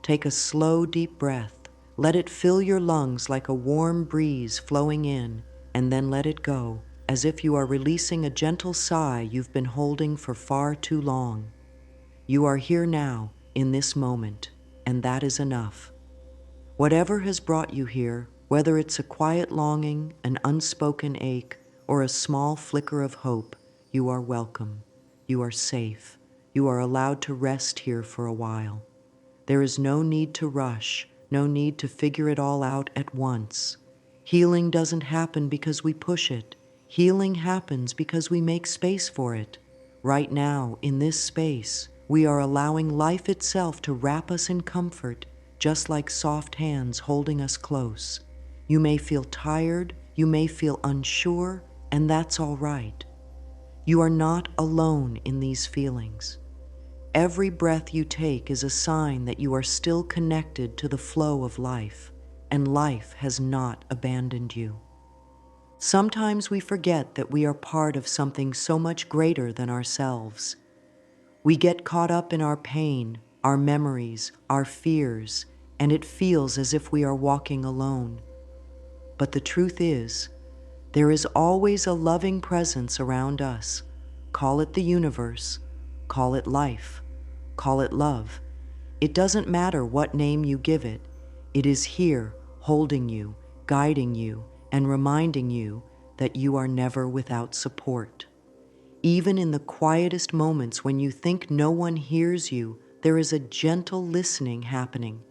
Take a slow, deep breath. Let it fill your lungs like a warm breeze flowing in, and then let it go, as if you are releasing a gentle sigh you've been holding for far too long. You are here now, in this moment, and that is enough. Whatever has brought you here, whether it's a quiet longing, an unspoken ache, or a small flicker of hope, you are welcome. You are safe. You are allowed to rest here for a while. There is no need to rush, no need to figure it all out at once. Healing doesn't happen because we push it. Healing happens because we make space for it. Right now, in this space, we are allowing life itself to wrap us in comfort, just like soft hands holding us close. You may feel tired, you may feel unsure, and that's all right. You are not alone in these feelings. Every breath you take is a sign that you are still connected to the flow of life, and life has not abandoned you. Sometimes we forget that we are part of something so much greater than ourselves. We get caught up in our pain, our memories, our fears, and it feels as if we are walking alone. But the truth is, there is always a loving presence around us. Call it the universe, call it life, call it love. It doesn't matter what name you give it. It is here, holding you, guiding you, and reminding you that you are never without support. Even in the quietest moments when you think no one hears you, there is a gentle listening happening.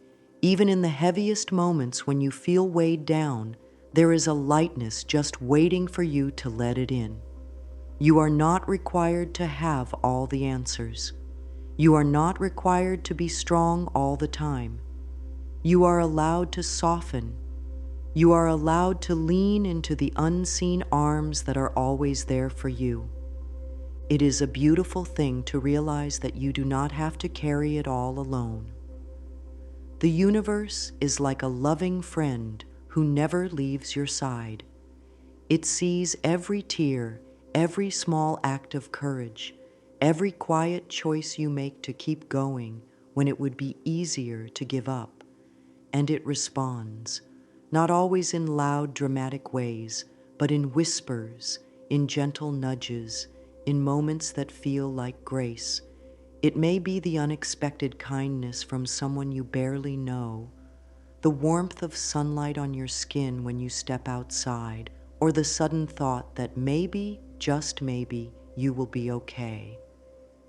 Even in the heaviest moments when you feel weighed down, there is a lightness just waiting for you to let it in. You are not required to have all the answers. You are not required to be strong all the time. You are allowed to soften. You are allowed to lean into the unseen arms that are always there for you. It is a beautiful thing to realize that you do not have to carry it all alone. The universe is like a loving friend who never leaves your side. It sees every tear, every small act of courage, every quiet choice you make to keep going when it would be easier to give up. And it responds, not always in loud, dramatic ways, but in whispers, in gentle nudges, in moments that feel like grace. It may be the unexpected kindness from someone you barely know, the warmth of sunlight on your skin when you step outside, or the sudden thought that maybe, just maybe, you will be okay.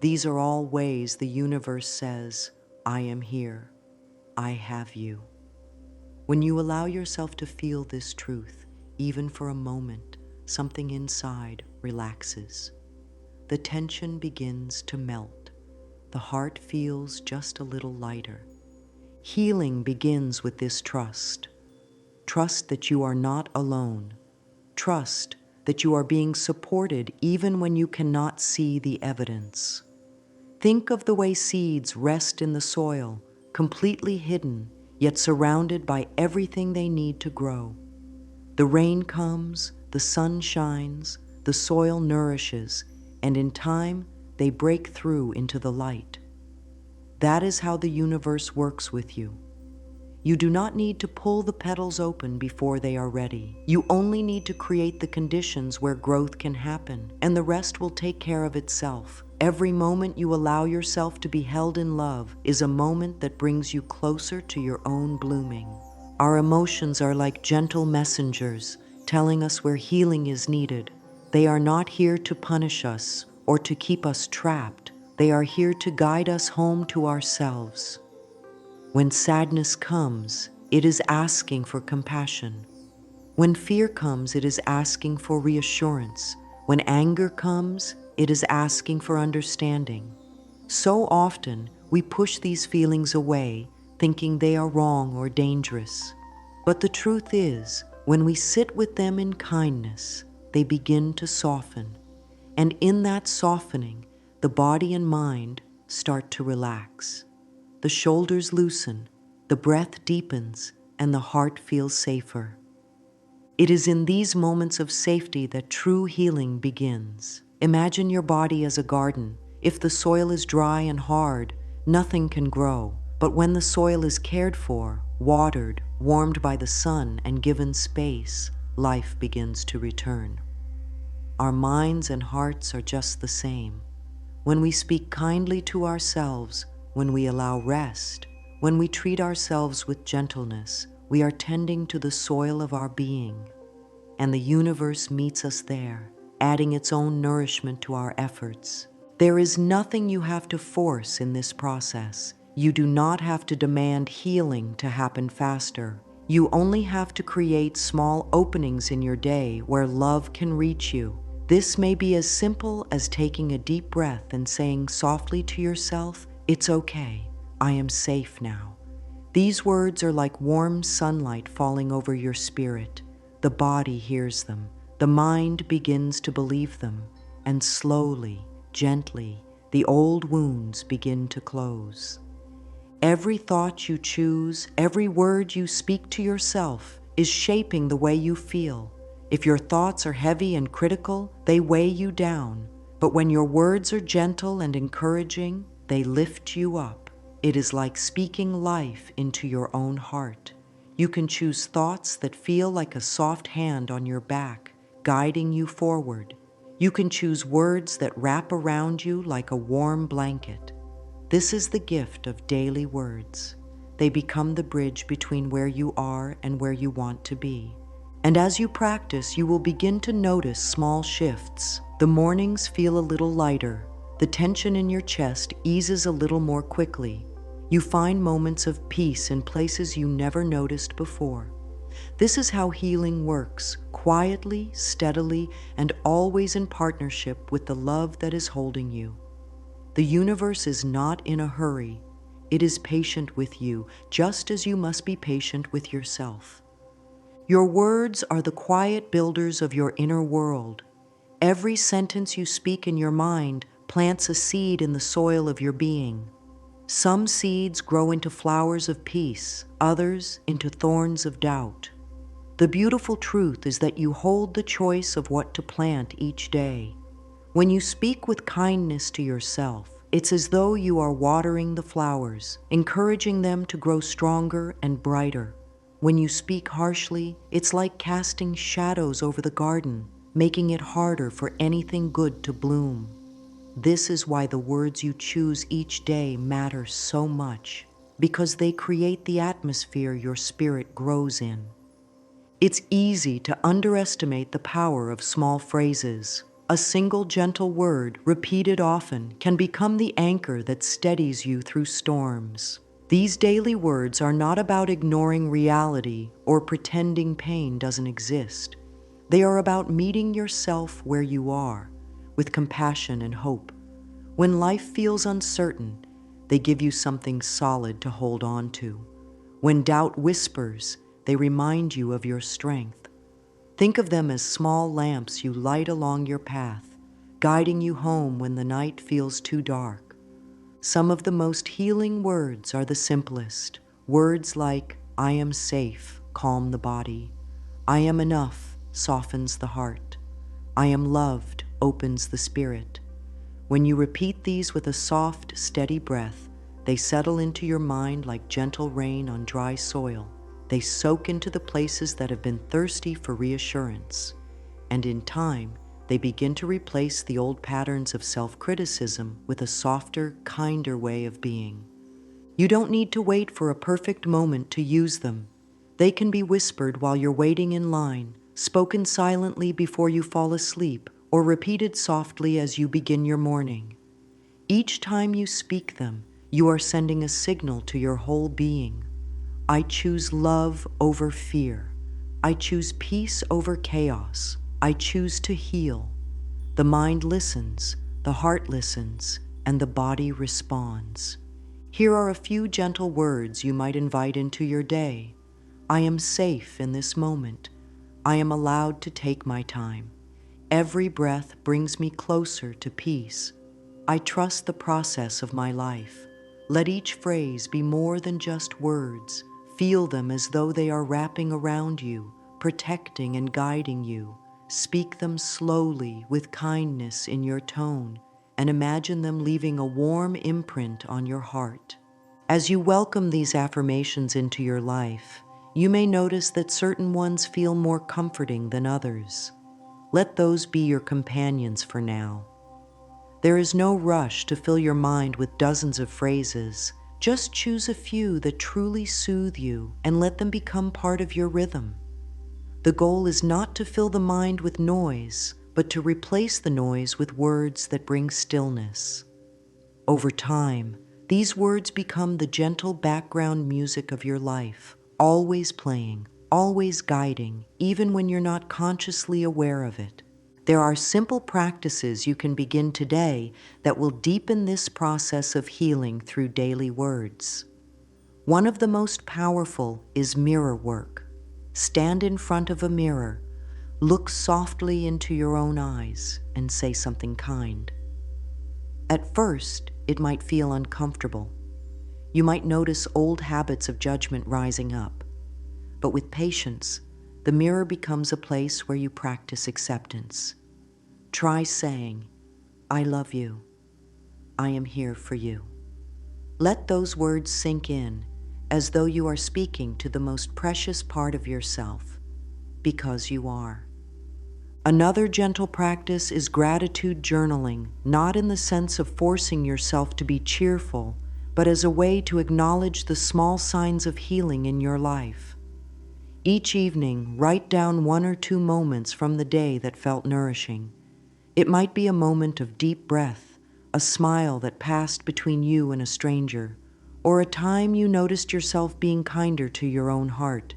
These are all ways the universe says, I am here. I have you. When you allow yourself to feel this truth, even for a moment, something inside relaxes. The tension begins to melt. The heart feels just a little lighter. Healing begins with this trust. Trust that you are not alone. Trust that you are being supported even when you cannot see the evidence. Think of the way seeds rest in the soil, completely hidden, yet surrounded by everything they need to grow. The rain comes, the sun shines, the soil nourishes, and in time, they break through into the light. That is how the universe works with you. You do not need to pull the petals open before they are ready. You only need to create the conditions where growth can happen, and the rest will take care of itself. Every moment you allow yourself to be held in love is a moment that brings you closer to your own blooming. Our emotions are like gentle messengers, telling us where healing is needed. They are not here to punish us or to keep us trapped. They are here to guide us home to ourselves. When sadness comes, it is asking for compassion. When fear comes, it is asking for reassurance. When anger comes, it is asking for understanding. So often, we push these feelings away, thinking they are wrong or dangerous. But the truth is, when we sit with them in kindness, they begin to soften. And in that softening, the body and mind start to relax. The shoulders loosen, the breath deepens, and the heart feels safer. It is in these moments of safety that true healing begins. Imagine your body as a garden. If the soil is dry and hard, nothing can grow. But when the soil is cared for, watered, warmed by the sun, and given space, life begins to return. Our minds and hearts are just the same. When we speak kindly to ourselves, when we allow rest, when we treat ourselves with gentleness, we are tending to the soil of our being, and the universe meets us there, adding its own nourishment to our efforts. There is nothing you have to force in this process. You do not have to demand healing to happen faster. You only have to create small openings in your day where love can reach you. This may be as simple as taking a deep breath and saying softly to yourself, "It's okay. I am safe now." These words are like warm sunlight falling over your spirit. The body hears them. The mind begins to believe them. And slowly, gently, the old wounds begin to close. Every thought you choose, every word you speak to yourself is shaping the way you feel. If your thoughts are heavy and critical, they weigh you down. But when your words are gentle and encouraging, they lift you up. It is like speaking life into your own heart. You can choose thoughts that feel like a soft hand on your back, guiding you forward. You can choose words that wrap around you like a warm blanket. This is the gift of daily words. They become the bridge between where you are and where you want to be. And as you practice, you will begin to notice small shifts. The mornings feel a little lighter. The tension in your chest eases a little more quickly. You find moments of peace in places you never noticed before. This is how healing works, quietly, steadily, and always in partnership with the love that is holding you. The universe is not in a hurry. It is patient with you, just as you must be patient with yourself. Your words are the quiet builders of your inner world. Every sentence you speak in your mind plants a seed in the soil of your being. Some seeds grow into flowers of peace, others into thorns of doubt. The beautiful truth is that you hold the choice of what to plant each day. When you speak with kindness to yourself, it's as though you are watering the flowers, encouraging them to grow stronger and brighter. When you speak harshly, it's like casting shadows over the garden, making it harder for anything good to bloom. This is why the words you choose each day matter so much, because they create the atmosphere your spirit grows in. It's easy to underestimate the power of small phrases. A single gentle word, repeated often, can become the anchor that steadies you through storms. These daily words are not about ignoring reality or pretending pain doesn't exist. They are about meeting yourself where you are, with compassion and hope. When life feels uncertain, they give you something solid to hold on to. When doubt whispers, they remind you of your strength. Think of them as small lamps you light along your path, guiding you home when the night feels too dark. Some of the most healing words are the simplest. Words like, "I am safe," calm the body. "I am enough," softens the heart. "I am loved," opens the spirit. When you repeat these with a soft, steady breath, they settle into your mind like gentle rain on dry soil. They soak into the places that have been thirsty for reassurance. And in time, they begin to replace the old patterns of self-criticism with a softer, kinder way of being. You don't need to wait for a perfect moment to use them. They can be whispered while you're waiting in line, spoken silently before you fall asleep, or repeated softly as you begin your morning. Each time you speak them, you are sending a signal to your whole being. I choose love over fear. I choose peace over chaos. I choose to heal. The mind listens, the heart listens, and the body responds. Here are a few gentle words you might invite into your day. I am safe in this moment. I am allowed to take my time. Every breath brings me closer to peace. I trust the process of my life. Let each phrase be more than just words. Feel them as though they are wrapping around you, protecting and guiding you. Speak them slowly with kindness in your tone, and imagine them leaving a warm imprint on your heart. As you welcome these affirmations into your life, you may notice that certain ones feel more comforting than others. Let those be your companions for now. There is no rush to fill your mind with dozens of phrases. Just choose a few that truly soothe you and let them become part of your rhythm. The goal is not to fill the mind with noise, but to replace the noise with words that bring stillness. Over time, these words become the gentle background music of your life, always playing, always guiding, even when you're not consciously aware of it. There are simple practices you can begin today that will deepen this process of healing through daily words. One of the most powerful is mirror work. Stand in front of a mirror, look softly into your own eyes, and say something kind. At first, it might feel uncomfortable. You might notice old habits of judgment rising up. But with patience, the mirror becomes a place where you practice acceptance. Try saying, "I love you. I am here for you." Let those words sink in, as though you are speaking to the most precious part of yourself, because you are. Another gentle practice is gratitude journaling, not in the sense of forcing yourself to be cheerful, but as a way to acknowledge the small signs of healing in your life. Each evening, write down 1 or 2 moments from the day that felt nourishing. It might be a moment of deep breath, a smile that passed between you and a stranger, or a time you noticed yourself being kinder to your own heart.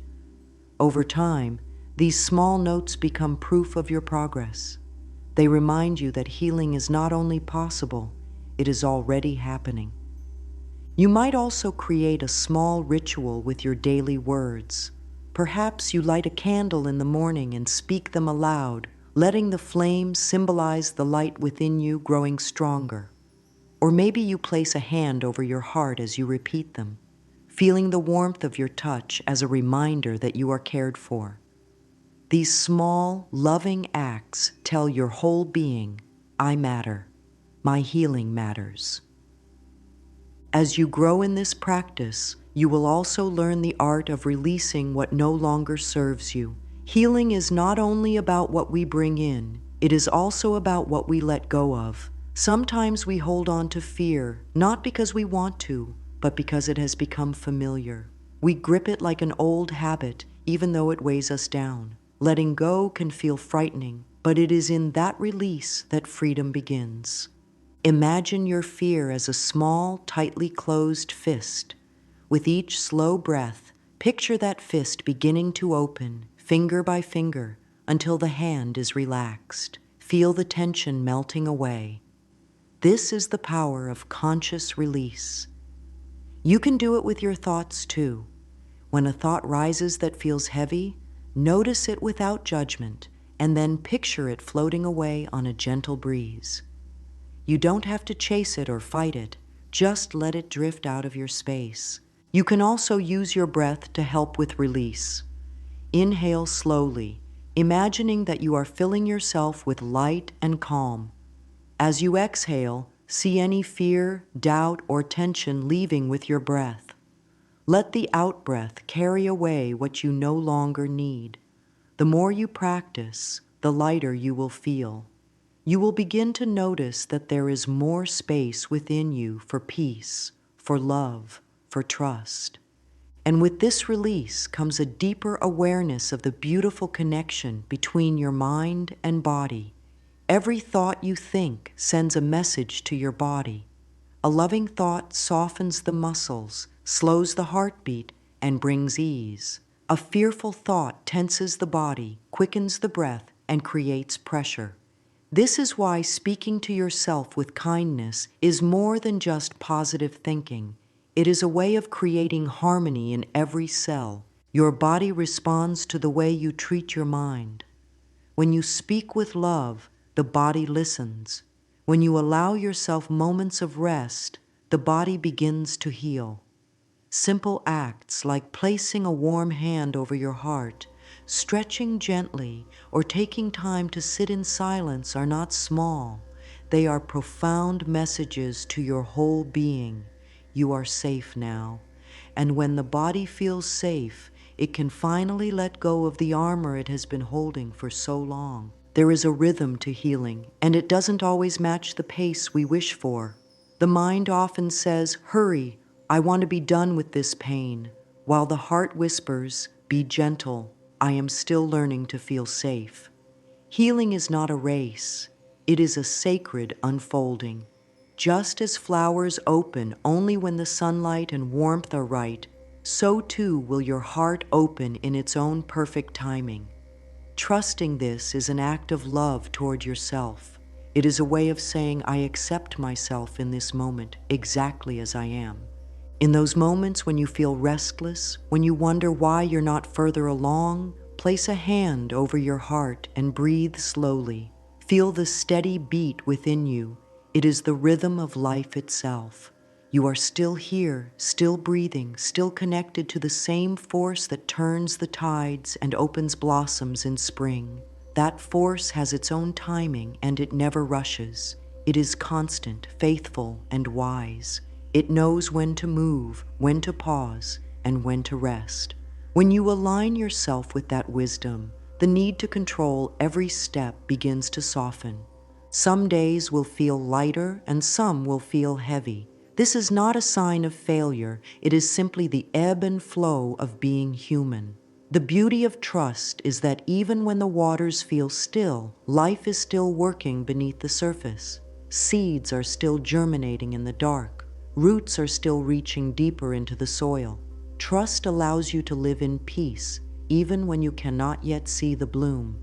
Over time, these small notes become proof of your progress. They remind you that healing is not only possible, it is already happening. You might also create a small ritual with your daily words. Perhaps you light a candle in the morning and speak them aloud, letting the flame symbolize the light within you growing stronger. Or maybe you place a hand over your heart as you repeat them, feeling the warmth of your touch as a reminder that you are cared for. These small, loving acts tell your whole being, "I matter. My healing matters." As you grow in this practice, you will also learn the art of releasing what no longer serves you. Healing is not only about what we bring in, it is also about what we let go of. Sometimes we hold on to fear, not because we want to, but because it has become familiar. We grip it like an old habit, even though it weighs us down. Letting go can feel frightening, but it is in that release that freedom begins. Imagine your fear as a small, tightly closed fist. With each slow breath, picture that fist beginning to open, finger by finger, until the hand is relaxed. Feel the tension melting away. This is the power of conscious release. You can do it with your thoughts too. When a thought rises that feels heavy, notice it without judgment, and then picture it floating away on a gentle breeze. You don't have to chase it or fight it, just let it drift out of your space. You can also use your breath to help with release. Inhale slowly, imagining that you are filling yourself with light and calm. As you exhale, see any fear, doubt, or tension leaving with your breath. Let the out-breath carry away what you no longer need. The more you practice, the lighter you will feel. You will begin to notice that there is more space within you for peace, for love, for trust. And with this release comes a deeper awareness of the beautiful connection between your mind and body. Every thought you think sends a message to your body. A loving thought softens the muscles, slows the heartbeat, and brings ease. A fearful thought tenses the body, quickens the breath, and creates pressure. This is why speaking to yourself with kindness is more than just positive thinking. It is a way of creating harmony in every cell. Your body responds to the way you treat your mind. When you speak with love, the body listens. When you allow yourself moments of rest, the body begins to heal. Simple acts like placing a warm hand over your heart, stretching gently, or taking time to sit in silence are not small. They are profound messages to your whole being. you are safe now. And when the body feels safe, it can finally let go of the armor it has been holding for so long. There is a rhythm to healing, and it doesn't always match the pace we wish for. The mind often says, "Hurry, I want to be done with this pain," while the heart whispers, "Be gentle, I am still learning to feel safe." Healing is not a race, it is a sacred unfolding. Just as flowers open only when the sunlight and warmth are right, so too will your heart open in its own perfect timing. Trusting this is an act of love toward yourself. It is a way of saying, "I accept myself in this moment exactly as I am." In those moments when you feel restless, when you wonder why you're not further along, place a hand over your heart and breathe slowly. Feel the steady beat within you. It is the rhythm of life itself. You are still here, still breathing, still connected to the same force that turns the tides and opens blossoms in spring. That force has its own timing, and it never rushes. It is constant, faithful, and wise. It knows when to move, when to pause, and when to rest. When you align yourself with that wisdom, the need to control every step begins to soften. Some days will feel lighter and some will feel heavy. This is not a sign of failure, it is simply the ebb and flow of being human. The beauty of trust is that even when the waters feel still, life is still working beneath the surface. Seeds are still germinating in the dark. Roots are still reaching deeper into the soil. Trust allows you to live in peace, even when you cannot yet see the bloom.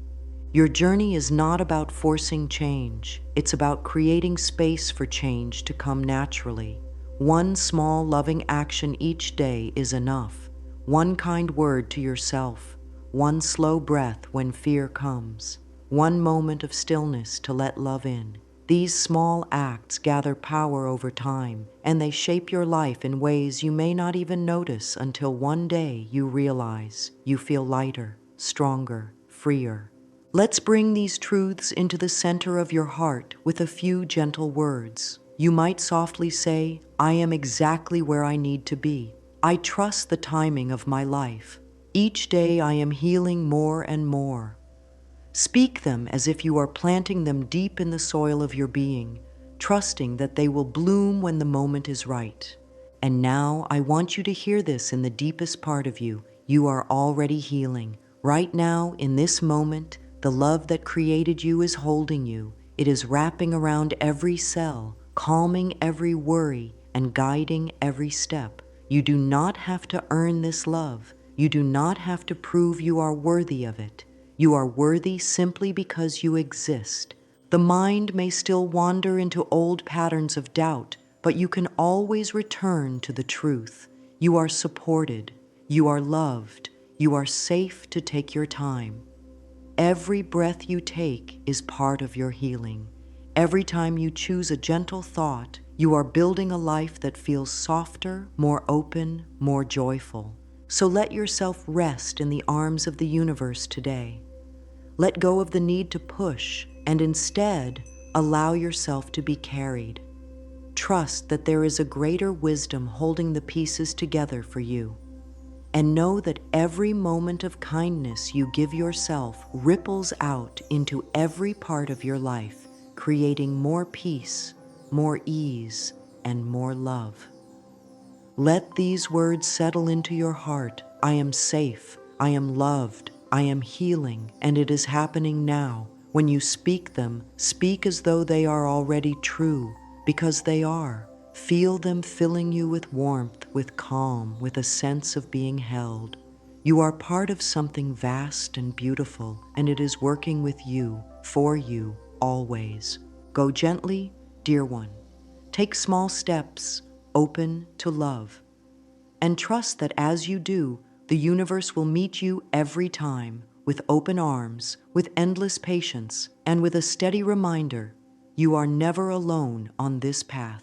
Your journey is not about forcing change. It's about creating space for change to come naturally. One small, loving action each day is enough. One kind word to yourself. One slow breath when fear comes. One moment of stillness to let love in. These small acts gather power over time, and they shape your life in ways you may not even notice until one day you realize you feel lighter, stronger, freer. Let's bring these truths into the center of your heart with a few gentle words. You might softly say, "I am exactly where I need to be. I trust the timing of my life. Each day I am healing more and more." Speak them as if you are planting them deep in the soil of your being, trusting that they will bloom when the moment is right. And now I want you to hear this in the deepest part of you. You are already healing. Right now, in this moment, the love that created you is holding you. It is wrapping around every cell, calming every worry, and guiding every step. You do not have to earn this love. You do not have to prove you are worthy of it. You are worthy simply because you exist. The mind may still wander into old patterns of doubt, but you can always return to the truth. You are supported. You are loved. You are safe to take your time. Every breath you take is part of your healing. Every time you choose a gentle thought, you are building a life that feels softer, more open, more joyful. So let yourself rest in the arms of the universe today. Let go of the need to push, and instead, allow yourself to be carried. Trust that there is a greater wisdom holding the pieces together for you. And know that every moment of kindness you give yourself ripples out into every part of your life, creating more peace, more ease, and more love. Let these words settle into your heart. I am safe, I am loved, I am healing, and it is happening now. When you speak them, speak as though they are already true, because they are. Feel them filling you with warmth, with calm, with a sense of being held. You are part of something vast and beautiful, and it is working with you, for you, always. Go gently, dear one. Take small steps, open to love. And trust that as you do, the universe will meet you every time, with open arms, with endless patience, and with a steady reminder, you are never alone on this path.